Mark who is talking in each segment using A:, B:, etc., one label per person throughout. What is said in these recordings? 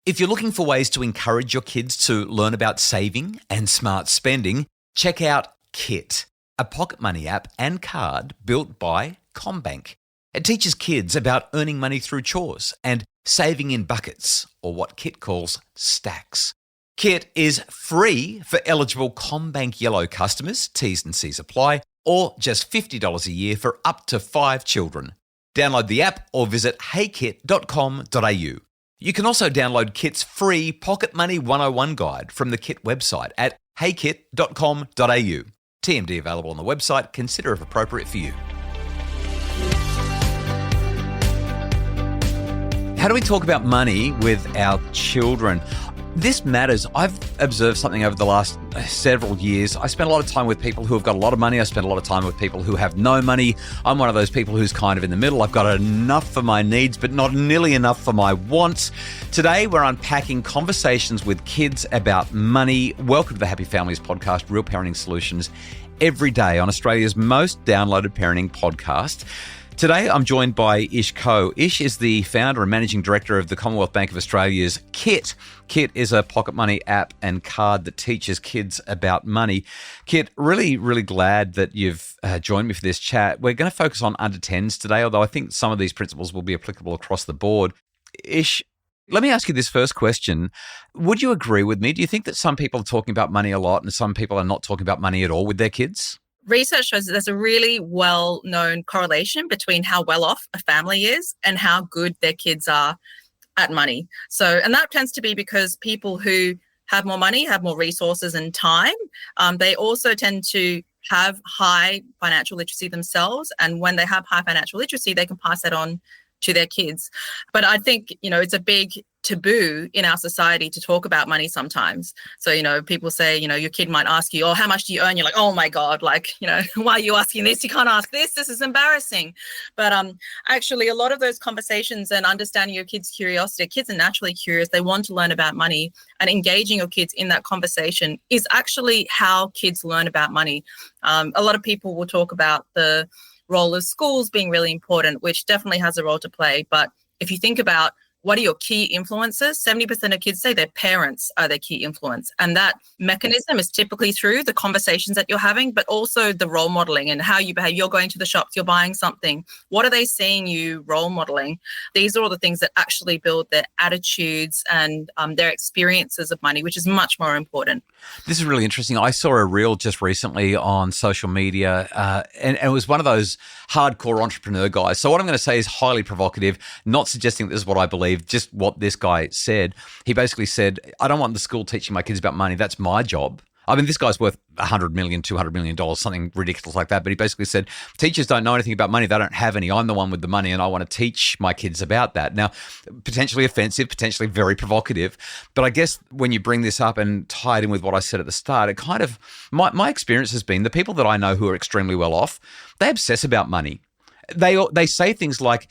A: If you're looking for ways to encourage your kids to learn about saving and smart spending, check out Kit, a pocket money app and card built by CommBank. It teaches kids about earning money through chores and saving in buckets, or what Kit calls stacks. Kit is free for eligible CommBank Yellow customers, T's and C's apply, or just $50 a year for up to 5 children. Download the app or visit heykit.com.au. You can also download Kit's free Pocket Money 101 guide from the Kit website at heykit.com.au. TMD available on the website. Consider if appropriate for you. How do we talk about money with our children? This matters. I've observed something over the last several years. I spend a lot of time with people who have got a lot of money. I spend a lot of time with people who have no money. I'm one of those people who's kind of in the middle. I've got enough for my needs, but not nearly enough for my wants. Today, we're unpacking conversations with kids about money. Welcome to the Happy Families podcast, Real Parenting Solutions, every day on Australia's most downloaded parenting podcast. Today, I'm joined by Yish Koh. Yish is the founder and managing director of the Commonwealth Bank of Australia's Kit. Kit is a pocket money app and card that teaches kids about money. Kit, really glad that you've joined me for this chat. We're going to focus on under 10s today, although I think some of these principles will be applicable across the board. Yish, let me ask you this first question. Would you agree with me? Do you think that some people are talking about money a lot and some people are not talking about money at all with their kids?
B: Research shows that there's a really well-known correlation between how well off a family is and how good their kids are at money. And that tends to be because people who have more money have more resources and time. They also tend to have high financial literacy themselves. And when they have high financial literacy, they can pass that on to their kids. But I think, it's a big taboo in our society to talk about money sometimes. So, people say, your kid might ask you, oh, how much do you earn? You're like, oh my God, why are you asking this? You can't ask this. This is embarrassing. But actually, a lot of those conversations and understanding your kids' curiosity, kids are naturally curious. They want to learn about money, and engaging your kids in that conversation is actually how kids learn about money. A lot of people will talk about the role of schools being really important, which definitely has a role to play. But if you think about what are your key influences, 70% of kids say their parents are their key influence. And that mechanism is typically through the conversations that you're having, but also the role modeling and how you behave. You're going to the shops, you're buying something. What are they seeing you role modeling? These are all the things that actually build their attitudes and their experiences of money, which is much more important.
A: This is really interesting. I saw a reel just recently on social media, and it was one of those hardcore entrepreneur guys. So what I'm going to say is highly provocative, not suggesting this is what I believe, just what this guy said. He basically said, I don't want the school teaching my kids about money. That's my job. I mean, this guy's worth $100 million, $200 million, something ridiculous like that. But he basically said, teachers don't know anything about money. They don't have any. I'm the one with the money, and I want to teach my kids about that. Now, potentially offensive, potentially very provocative. But I guess when you bring this up and tie it in with what I said at the start, it kind of, my experience has been the people that I know who are extremely well off, they obsess about money. They say things like,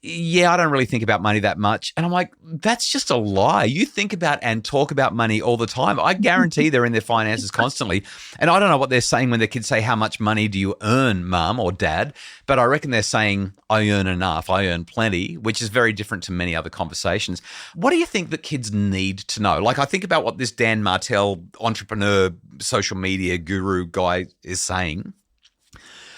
A: yeah, I don't really think about money that much. And I'm like, that's just a lie. You think about and talk about money all the time. I guarantee they're in their finances constantly. And I don't know what they're saying when their kids say, how much money do you earn, mum or dad? But I reckon they're saying, I earn enough, I earn plenty, which is very different to many other conversations. What do you think that kids need to know? Like, I think about what this Dan Martell entrepreneur, social media guru guy is saying.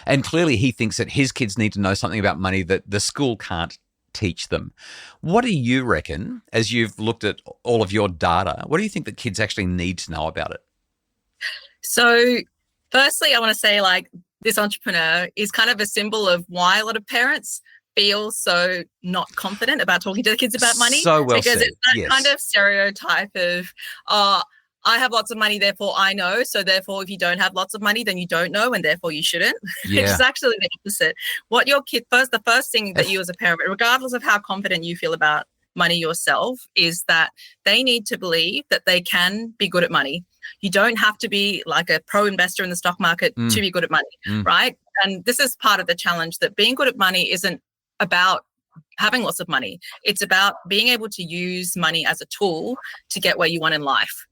A: And clearly he thinks that his kids need to know something about money that the school can't teach them. What do you reckon, as you've looked at all of your data, what do you think that kids actually need to know about it?
B: So firstly, I want to say this entrepreneur is kind of a symbol of why a lot of parents feel so not confident about talking to their kids about money.
A: So well
B: because
A: said.
B: It's that kind of stereotype of, I have lots of money, therefore I know. So therefore, if you don't have lots of money, then you don't know, and therefore you shouldn't.
A: Yeah.
B: Which is actually the opposite. What your kid the first thing that you as a parent, regardless of how confident you feel about money yourself, is that they need to believe that they can be good at money. You don't have to be like a pro investor in the stock market to be good at money, right? And this is part of the challenge, that being good at money isn't about having lots of money. It's about being able to use money as a tool to get where you want in life.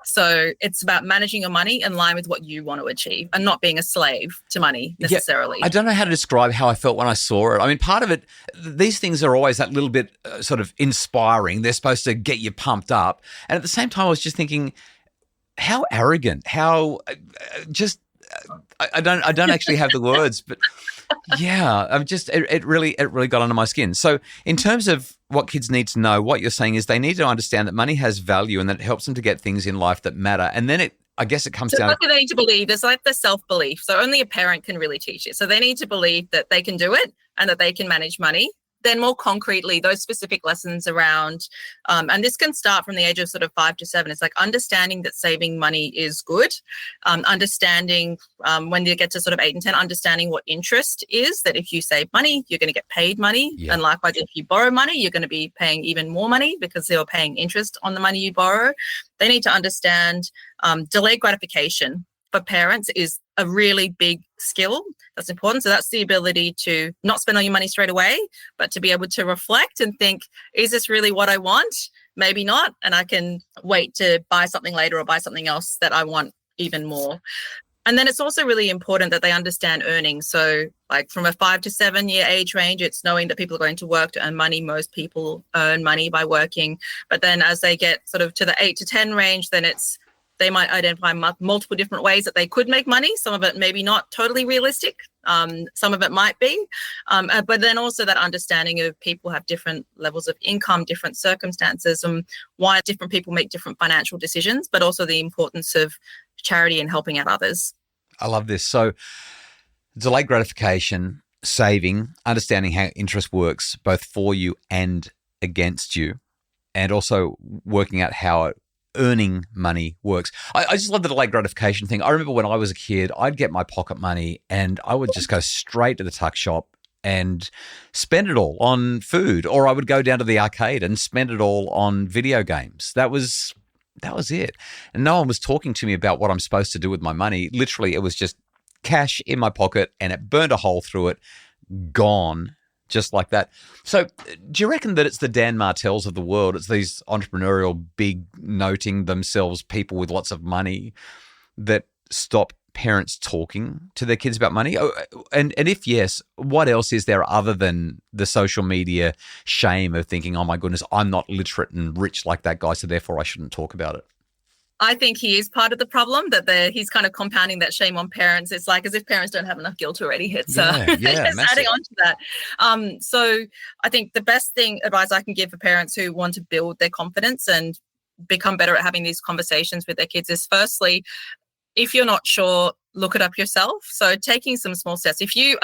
B: So it's about managing your money in line with what you want to achieve and not being a slave to money necessarily.
A: Yeah, I don't know how to describe how I felt when I saw it. I mean, part of it, these things are always that little bit sort of inspiring. They're supposed to get you pumped up. And at the same time, I was just thinking, how arrogant, how just, I don't actually have the words, but yeah, I'm just, it really got under my skin. So in terms of what kids need to know, what you're saying is they need to understand that money has value and that it helps them to get things in life that matter. And then I guess it comes down
B: what do they need to believe? It's like the self-belief. So only a parent can really teach it. So they need to believe that they can do it and that they can manage money. Then more concretely, those specific lessons around, and this can start from the age of sort of 5 to 7. It's like understanding that saving money is good, understanding when you get to sort of 8 and 10, understanding what interest is, that if you save money, you're going to get paid money. Yeah. And likewise, if you borrow money, you're going to be paying even more money because you're paying interest on the money you borrow. They need to understand delayed gratification for parents is a really big skill that's important. So that's the ability to not spend all your money straight away, but to be able to reflect and think, is this really what I want? Maybe not. And I can wait to buy something later or buy something else that I want even more. And then it's also really important that they understand earning. So like from a 5 to 7 year age range, it's knowing that people are going to work to earn money. Most people earn money by working. But then as they get sort of to the 8 to 10 range, then they might identify multiple different ways that they could make money. Some of it maybe not totally realistic. Some of it might be. But then also that understanding of people have different levels of income, different circumstances, and why different people make different financial decisions, but also the importance of charity and helping out others.
A: I love this. So delayed gratification, saving, understanding how interest works both for you and against you, and also working out how earning money works. I just love the delayed gratification thing. I remember when I was a kid, I'd get my pocket money and I would just go straight to the tuck shop and spend it all on food, or I would go down to the arcade and spend it all on video games. That was it. And no one was talking to me about what I'm supposed to do with my money. Literally, it was just cash in my pocket and it burned a hole through it, gone. Just like that. So do you reckon that it's the Dan Martells of the world, it's these entrepreneurial, big noting themselves people with lots of money that stop parents talking to their kids about money? And if yes, what else is there other than the social media shame of thinking, oh my goodness, I'm not literate and rich like that guy, so therefore I shouldn't talk about it?
B: I think he is part of the problem, that he's kind of compounding that shame on parents. It's like as if parents don't have enough guilt already. It's just adding on to that. So I think the best advice I can give for parents who want to build their confidence and become better at having these conversations with their kids is, firstly, if you're not sure, look it up yourself. So taking some small steps. If you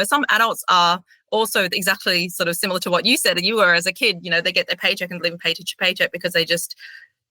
B: some adults are also exactly sort of similar to what you said, and you were as a kid, they get their paycheck and live paycheck to paycheck because they just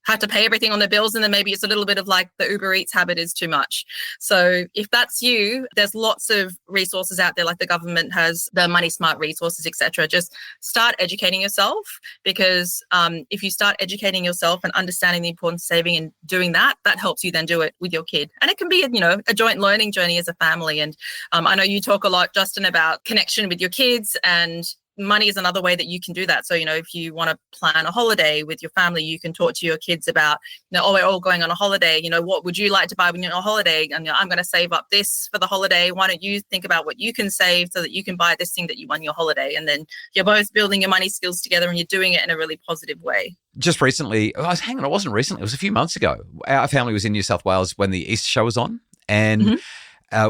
B: have to pay everything on their bills, and then maybe it's a little bit of like the Uber Eats habit is too much. So if that's you, there's lots of resources out there, like the government has the Money Smart resources, etc. Just start educating yourself, because if you start educating yourself and understanding the importance of saving and doing that helps you then do it with your kid. And it can be a joint learning journey as a family. And I know you talk a lot, Justin, about connection with your kids, and money is another way that you can do that. So, if you want to plan a holiday with your family, you can talk to your kids about, we're all going on a holiday. What would you like to buy when you're on a holiday? And I'm going to save up this for the holiday. Why don't you think about what you can save so that you can buy this thing that you want your holiday? And then you're both building your money skills together, and you're doing it in a really positive way.
A: Just recently, it wasn't recently, it was a few months ago. Our family was in New South Wales when the Easter show was on. And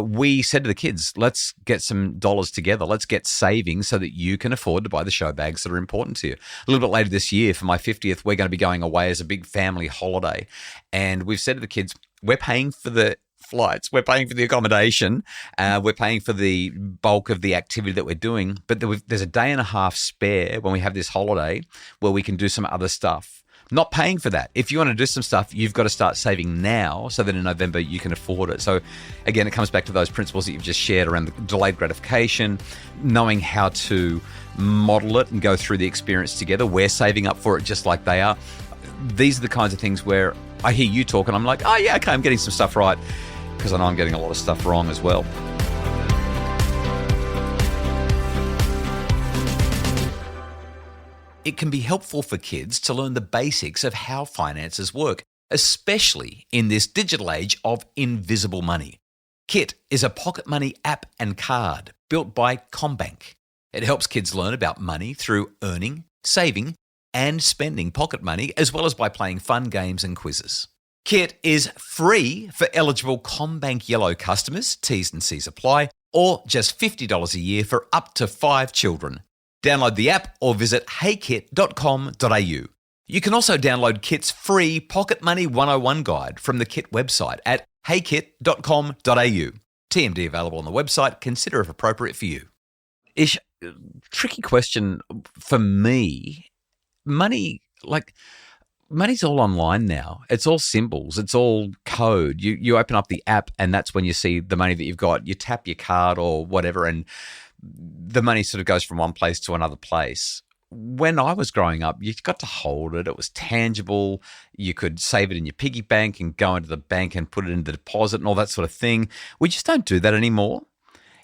A: we said to the kids, let's get some dollars together. Let's get savings so that you can afford to buy the show bags that are important to you. A little bit later this year, for my 50th, we're going to be going away as a big family holiday. And we've said to the kids, we're paying for the flights, we're paying for the accommodation, we're paying for the bulk of the activity that we're doing. But there's a day and a half spare when we have this holiday where we can do some other stuff. Not paying for that. If you want to do some stuff, you've got to start saving now so that in November you can afford it. So again, it comes back to those principles that you've just shared around the delayed gratification, knowing how to model it and go through the experience together. We're saving up for it just like they are. These are the kinds of things where I hear you talk and I'm like, oh yeah, okay, I'm getting some stuff right, because I know I'm getting a lot of stuff wrong as well. It can be helpful for kids to learn the basics of how finances work, especially in this digital age of invisible money. Kit is a pocket money app and card built by Commonwealth. It helps kids learn about money through earning, saving, and spending pocket money, as well as by playing fun games and quizzes. Kit is free for eligible Commonwealth Yellow customers, T's and C's apply, or just $50 a year for up to 5 children. Download the app or visit heykit.com.au. You can also download Kit's free Pocket Money 101 guide from the Kit website at heykit.com.au. TMD available on the website. Consider if appropriate for you. Ish, tricky question for me. Money's all online now. It's all symbols. It's all code. You open up the app and that's when you see the money that you've got. You tap your card or whatever and the money sort of goes from one place to another place. When I was growing up, you got to hold it. It was tangible. You could save it in your piggy bank and go into the bank and put it in the deposit and all that sort of thing. We just don't do that anymore.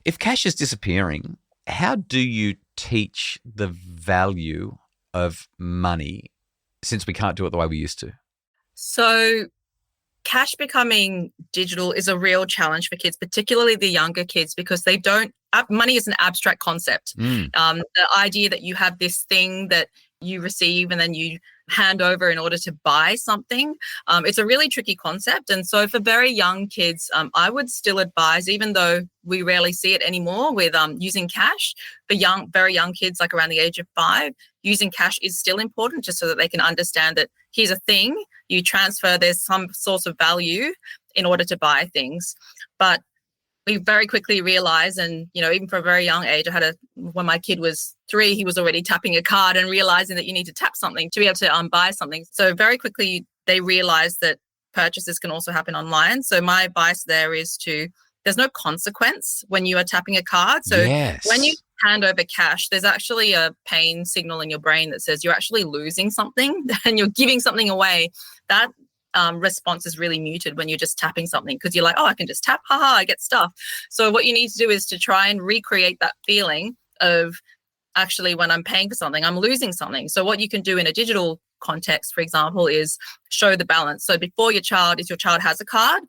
A: If cash is disappearing, how do you teach the value of money since we can't do it the way we used to?
B: So cash becoming digital is a real challenge for kids, particularly the younger kids, because money is an abstract concept. The idea that you have this thing that you receive and then you hand over in order to buy something, it's a really tricky concept. And so for very young kids, I would still advise, even though we rarely see it anymore with using cash, for very young kids, like around the age of 5, using cash is still important just so that they can understand that here's a thing, you transfer, there's some source of value in order to buy things. But we very quickly realized, and, even for a very young age, when my kid was 3, he was already tapping a card and realizing that you need to tap something to be able to buy something. So very quickly, they realized that purchases can also happen online. So my advice there is there's no consequence when you are tapping a card. So when you hand over cash, there's actually a pain signal in your brain that says you're actually losing something and you're giving something away. That response is really muted when you're just tapping something because you're like, oh, I can just tap, haha, I get stuff. So what you need to do is to try and recreate that feeling of actually when I'm paying for something, I'm losing something. So what you can do in a digital context, for example, is show the balance. So before if your child has a card,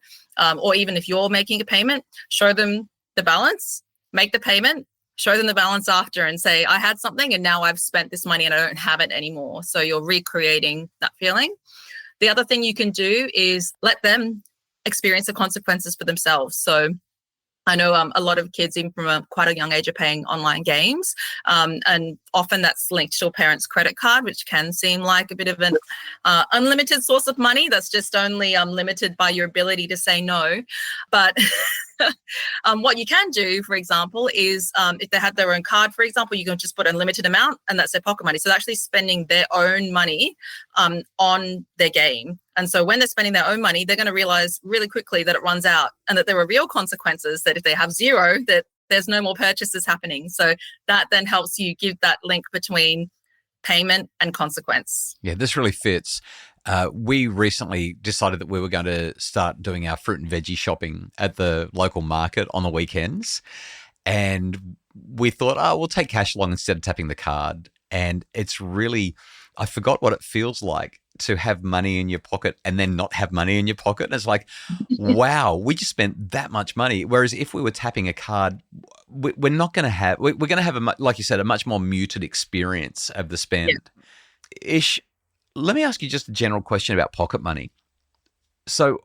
B: or even if you're making a payment, show them the balance, make the payment, show them the balance after and say, I had something and now I've spent this money and I don't have it anymore. So you're recreating that feeling. The other thing you can do is let them experience the consequences for themselves. So I know a lot of kids, even from quite a young age, are paying online games. And often that's linked to a parent's credit card, which can seem like a bit of an unlimited source of money that's just only limited by your ability to say no. But what you can do, for example, is if they have their own card, for example, you can just put a limited amount and that's their pocket money. So they're actually spending their own money on their game. And so when they're spending their own money, they're going to realize really quickly that it runs out and that there are real consequences, that if they have 0, that there's no more purchases happening. So that then helps you give that link between payment and consequence.
A: Yeah, this really fits. We recently decided that we were going to start doing our fruit and veggie shopping at the local market on the weekends. And we thought, we'll take cash along instead of tapping the card. And it's really, I forgot what it feels like to have money in your pocket and then not have money in your pocket. And it's like, wow, we just spent that much money. Whereas if we were tapping a card, we're not going to have, we're going to have, like you said, a much more muted experience of the spend. Yeah. Ish, let me ask you just a general question about pocket money. So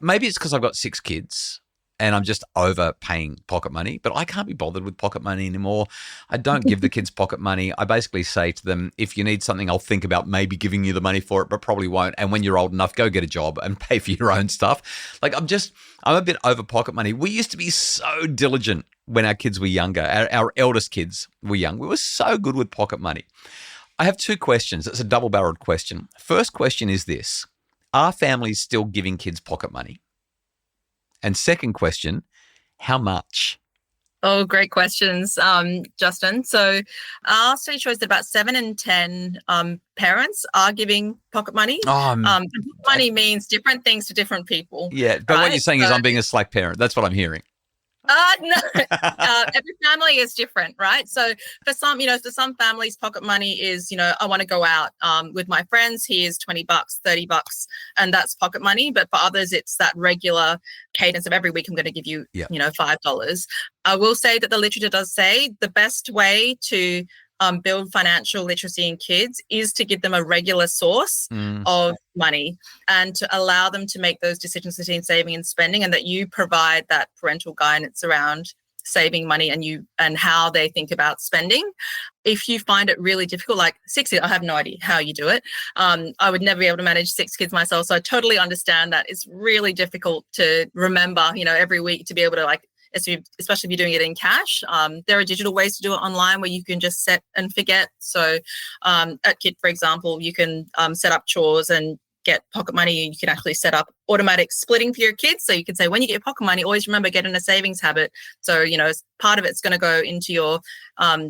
A: maybe it's because I've got 6 kids and I'm just overpaying pocket money, but I can't be bothered with pocket money anymore. I don't give the kids pocket money. I basically say to them, if you need something, I'll think about maybe giving you the money for it, but probably won't. And when you're old enough, go get a job and pay for your own stuff. Like I'm a bit over pocket money. We used to be so diligent when our kids were younger. Our eldest kids were young. We were so good with pocket money. I have 2 questions. It's a double-barreled question. First question is this: are families still giving kids pocket money? And second question, how much?
B: Oh, great questions, Justin. So our study shows that about 7 in 10 parents are giving pocket money. Money means different things to different people.
A: Yeah, but right? What you're saying is I'm being a slack parent. That's what I'm hearing.
B: No, every family is different, right? So for some, for some families, pocket money is, I want to go out with my friends. Here's $20, $30, and that's pocket money. But for others, it's that regular cadence of every week I'm going to give you, $5. I will say that the literature does say the best way to build financial literacy in kids is to give them a regular source of money and to allow them to make those decisions between saving and spending, and that you provide that parental guidance around saving money and how they think about spending. If you find it really difficult, like 6 kids, I have no idea how you do it. I would never be able to manage 6 kids myself. So I totally understand that it's really difficult to remember, every week to be able to especially if you're doing it in cash. There are digital ways to do it online where you can just set and forget. So at Kit, for example, you can set up chores and get pocket money. You can actually set up automatic splitting for your kids. So you can say, when you get pocket money, always remember, get in a savings habit. So, part of it's going to go into your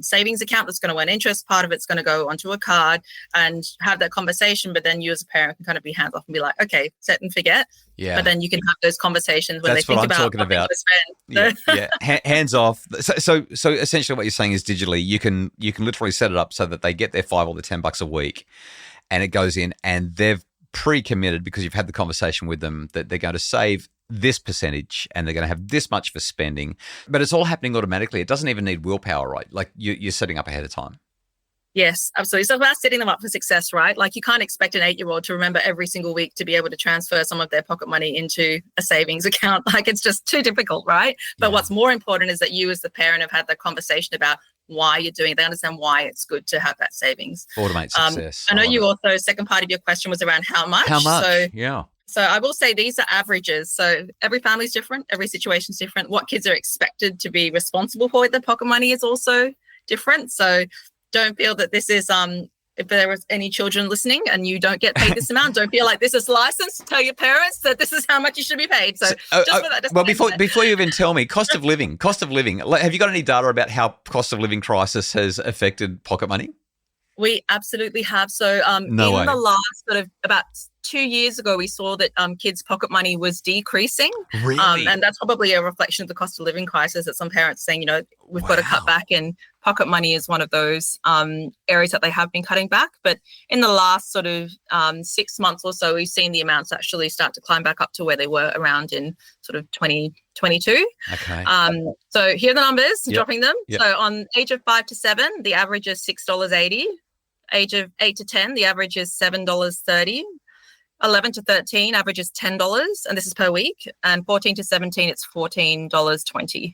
B: savings account that's going to earn interest. Part of it's going to go onto a card, and have that conversation. But then you as a parent can kind of be hands off and be like, okay, set and forget.
A: Yeah.
B: But then you can have those conversations when
A: That's
B: they think
A: what I'm
B: about
A: talking about. Hands off. So essentially what you're saying is digitally, you can literally set it up so that they get their $5 or the $10 a week, and it goes in, and they've pre-committed, because you've had the conversation with them, that they're going to save this percentage and they're going to have this much for spending. But it's all happening automatically. It doesn't even need willpower, right? Like you're setting up ahead of time.
B: Yes, absolutely. So about setting them up for success, right? Like you can't expect an 8-year-old to remember every single week to be able to transfer some of their pocket money into a savings account. Like it's just too difficult, right? But what's more important is that you as the parent have had the conversation about why you're doing it. They understand why it's good to have that savings.
A: Automate success.
B: I know you also, second part of your question was around how much.
A: How much?
B: So I will say these are averages. So every family's different. Every situation's different. What kids are expected to be responsible for with their pocket money is also different. So don't feel that this is, if there was any children listening and you don't get paid this amount, don't feel like this is licensed. Tell your parents that this is how much you should be paid. So just for that.
A: Well, before you even tell me, cost of living. Have you got any data about how cost of living crisis has affected pocket money?
B: We absolutely have. So the last sort of about 2 years ago, we saw that kids' pocket money was decreasing.
A: Really?
B: And that's probably a reflection of the cost of living crisis, that some parents saying, we've got to cut back, and pocket money is one of those areas that they have been cutting back. But in the last sort of 6 months or so, we've seen the amounts actually start to climb back up to where they were around in sort of 2022.
A: Okay.
B: So here are the numbers, dropping them.
A: Yep.
B: So on age of 5 to 7, the average is $6.80. Age of 8 to 10, the average is $7.30. 11 to 13, average is $10, and this is per week. And 14 to 17, it's $14.20.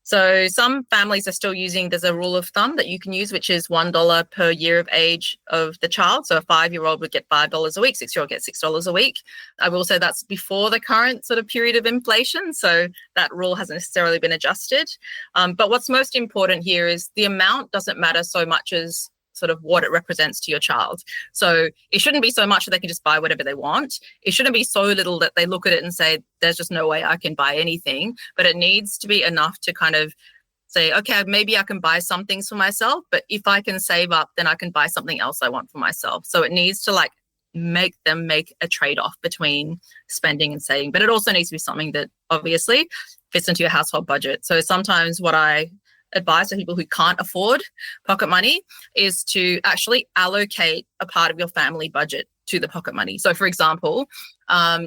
B: So some families are still using, there's a rule of thumb that you can use, which is $1 per year of age of the child. So a 5-year-old would get $5 a week, 6-year-old gets $6 a week. I will say that's before the current sort of period of inflation. So that rule hasn't necessarily been adjusted. But what's most important here is the amount doesn't matter so much as sort of what it represents to your child. So it shouldn't be so much that they can just buy whatever they want. It shouldn't be so little that they look at it and say, there's just no way I can buy anything. But it needs to be enough to kind of say, okay, maybe I can buy some things for myself, but if I can save up, then I can buy something else I want for myself. So it needs to make them make a trade-off between spending and saving. But it also needs to be something that obviously fits into your household budget. So sometimes what I advice to people who can't afford pocket money is to actually allocate a part of your family budget to the pocket money. So for example,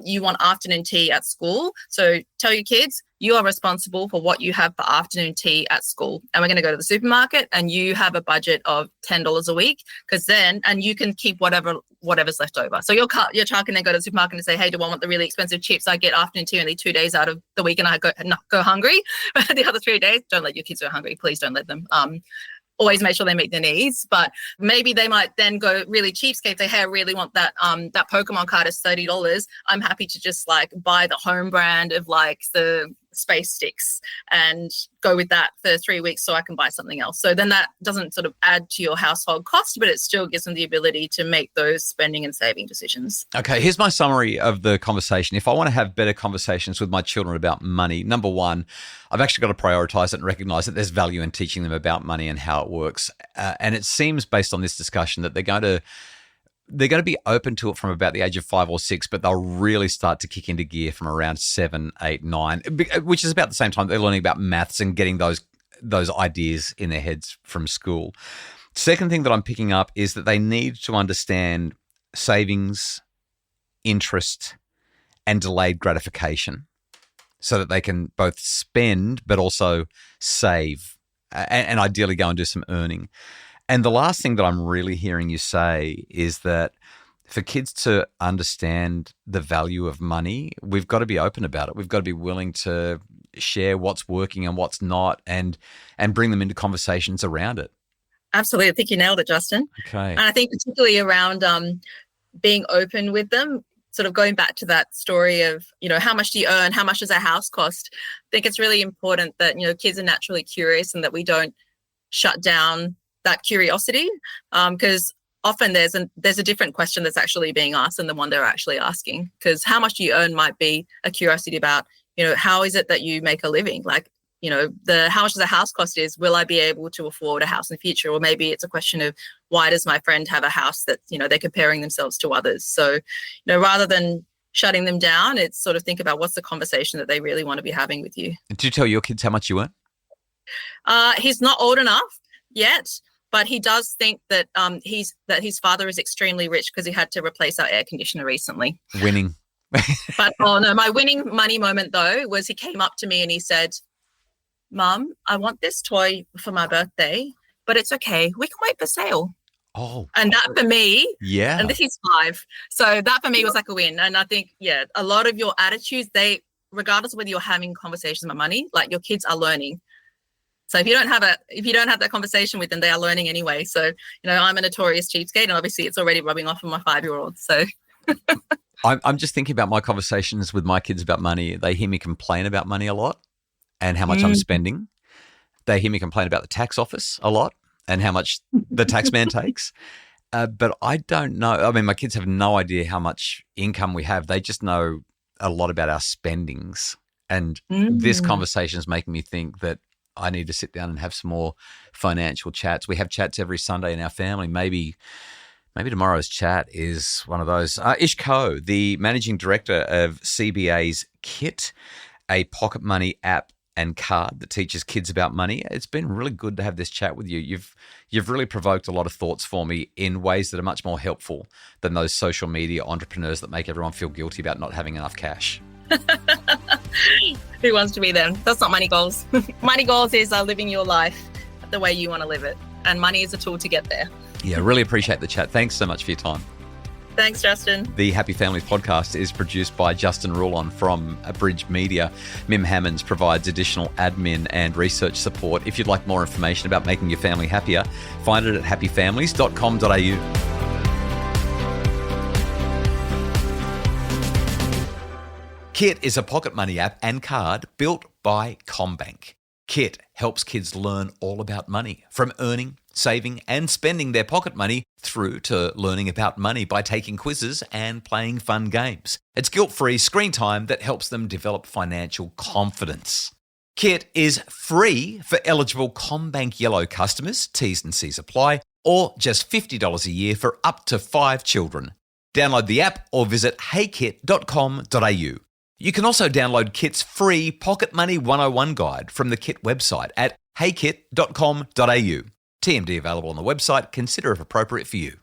B: you want afternoon tea at school. So tell your kids, you are responsible for what you have for afternoon tea at school. And we're going to go to the supermarket and you have a budget of $10 a week, and you can keep whatever's left over. So your child can then go to the supermarket and say, hey, do I want the really expensive chips? I get afternoon tea only 2 days out of the week and I go hungry. The other 3 days, don't let your kids go hungry. Please don't let them. Always make sure they meet their needs, but maybe they might then go really cheapskate, say, hey, I really want that Pokemon card is $30. I'm happy to just buy the home brand of the space sticks and go with that for 3 weeks so I can buy something else. So then that doesn't sort of add to your household cost, but it still gives them the ability to make those spending and saving decisions.
A: Okay, here's my summary of the conversation. If I want to have better conversations with my children about money, number one, I've actually got to prioritize it and recognize that there's value in teaching them about money and how it works. And it seems based on this discussion that they're going to they're going to be open to it from about the age of 5 or 6, but they'll really start to kick into gear from around 7, 8, 9, which is about the same time they're learning about maths and getting those ideas in their heads from school. Second thing that I'm picking up is that they need to understand savings, interest, and delayed gratification so that they can both spend but also save and ideally go and do some earning. And the last thing that I'm really hearing you say is that for kids to understand the value of money, we've got to be open about it. We've got to be willing to share what's working and what's not and bring them into conversations around it.
B: Absolutely. I think you nailed it, Justin.
A: Okay.
B: And I think particularly around being open with them, sort of going back to that story of, how much do you earn? How much does a house cost? I think it's really important that, kids are naturally curious and that we don't shut down that curiosity, because often there's a different question that's actually being asked than the one they're actually asking. Because how much do you earn might be a curiosity about, how is it that you make a living? Like, how much does a house cost is, will I be able to afford a house in the future? Or maybe it's a question of, why does my friend have a house that, they're comparing themselves to others? So, rather than shutting them down, it's sort of think about what's the conversation that they really want to be having with you.
A: Did you tell your kids how much you earn?
B: He's not old enough yet, but he does think that his father is extremely rich because he had to replace our air conditioner recently.
A: Winning.
B: But my winning money moment though was he came up to me and he said, "Mum, I want this toy for my birthday, but it's okay. We can wait for sale."
A: Oh.
B: And that for me,
A: yeah.
B: And this is 5. So that for me was like a win. And I think, a lot of your attitudes, regardless of whether you're having conversations about money, like your kids are learning. So if you don't have that conversation with them, they are learning anyway. So, I'm a notorious cheapskate and obviously it's already rubbing off on my 5-year-old. So
A: I'm just thinking about my conversations with my kids about money. They hear me complain about money a lot and how much I'm spending. They hear me complain about the tax office a lot and how much the tax man takes. But I don't know. I mean, my kids have no idea how much income we have. They just know a lot about our spendings. And this conversation is making me think that I need to sit down and have some more financial chats. We have chats every Sunday in our family. Maybe tomorrow's chat is one of those. Yish Koh, the managing director of CBA's Kit, a pocket money app and card that teaches kids about money. It's been really good to have this chat with you. You've really provoked a lot of thoughts for me in ways that are much more helpful than those social media entrepreneurs that make everyone feel guilty about not having enough cash.
B: Who wants to be them? That's not money goals. Money goals is living your life the way you want to live it. And money is a tool to get there.
A: Yeah, really appreciate the chat. Thanks so much for your time.
B: Thanks, Justin.
A: The Happy Families podcast is produced by Justin Rulon from Abridged Media. Mim Hammonds provides additional admin and research support. If you'd like more information about making your family happier, find it at happyfamilies.com.au. Kit is a pocket money app and card built by CommBank. Kit helps kids learn all about money, from earning, saving and spending their pocket money through to learning about money by taking quizzes and playing fun games. It's guilt-free screen time that helps them develop financial confidence. Kit is free for eligible CommBank Yellow customers, T's and C's apply, or just $50 a year for up to 5 children. Download the app or visit heykit.com.au. You can also download Kit's free Pocket Money 101 guide from the Kit website at heykit.com.au. TMD available on the website. Consider if appropriate for you.